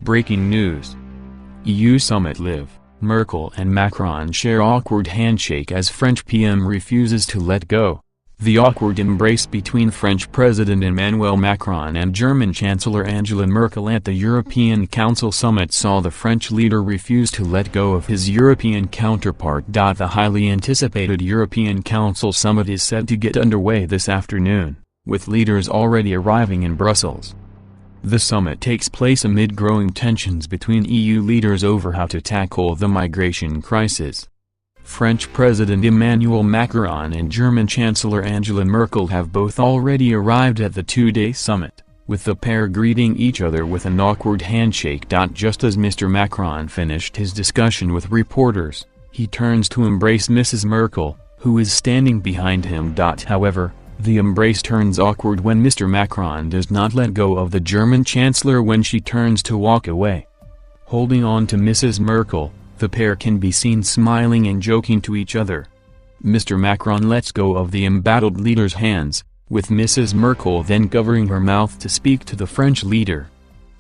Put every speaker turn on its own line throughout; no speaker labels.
Breaking news. EU summit live. Merkel and Macron share awkward handshake as French PM refuses to let go. The awkward embrace between French President Emmanuel Macron and German Chancellor Angela Merkel at the European Council summit saw the French leader refuse to let go of his European counterpart. The highly anticipated European Council summit is set to get underway this afternoon, with leaders already arriving in Brussels. The summit takes place amid growing tensions between EU leaders over how to tackle the migration crisis. French President Emmanuel Macron and German Chancellor Angela Merkel have both already arrived at the two-day summit, with the pair greeting each other with an awkward handshake. Just as Mr. Macron finished his discussion with reporters, he turns to embrace Mrs. Merkel, who is standing behind him. However, the embrace turns awkward when Mr. Macron does not let go of the German Chancellor when she turns to walk away. Holding on to Mrs. Merkel, the pair can be seen smiling and joking to each other. Mr. Macron lets go of the embattled leader's hands, with Mrs. Merkel then covering her mouth to speak to the French leader.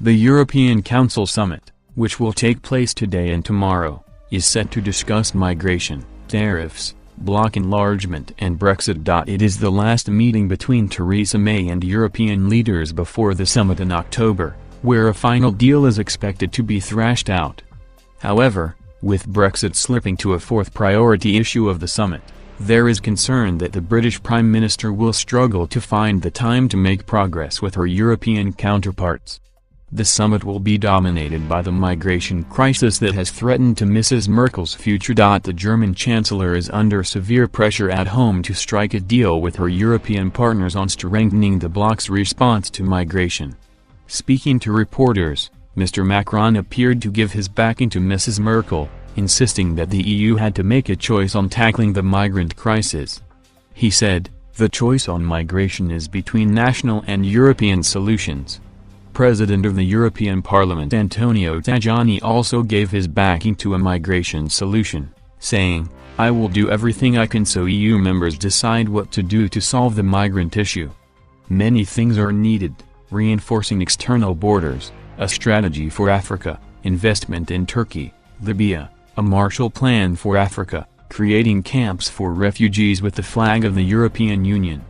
The European Council summit, which will take place today and tomorrow, is set to discuss migration, tariffs, bloc enlargement and Brexit. It is the last meeting between Theresa May and European leaders before the summit in October, where a final deal is expected to be thrashed out. However, with Brexit slipping to a fourth priority issue of the summit, there is concern that the British Prime Minister will struggle to find the time to make progress with her European counterparts. The summit will be dominated by the migration crisis that has threatened to Mrs. Merkel's future. The German Chancellor is under severe pressure at home to strike a deal with her European partners on strengthening the bloc's response to migration. Speaking to reporters, Mr. Macron appeared to give his backing to Mrs. Merkel, insisting that the EU had to make a choice on tackling the migrant crisis. He said, "The choice on migration is between national and European solutions." President of the European Parliament Antonio Tajani also gave his backing to a migration solution, saying, "I will do everything I can so EU members decide what to do to solve the migrant issue. Many things are needed: reinforcing external borders, a strategy for Africa, investment in Turkey, Libya, a Marshall Plan for Africa, creating camps for refugees with the flag of the European Union,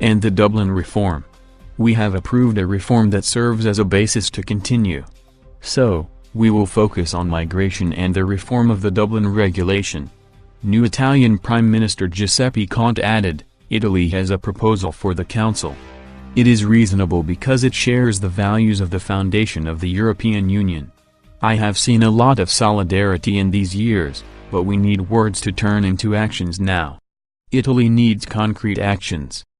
and the Dublin reform. We have approved a reform that serves as a basis to continue. So, we will focus on migration and the reform of the Dublin regulation." New Italian Prime Minister Giuseppe Conte added, "Italy has a proposal for the Council. It is reasonable because it shares the values of the foundation of the European Union. I have seen a lot of solidarity in these years, but we need words to turn into actions now. Italy needs concrete actions.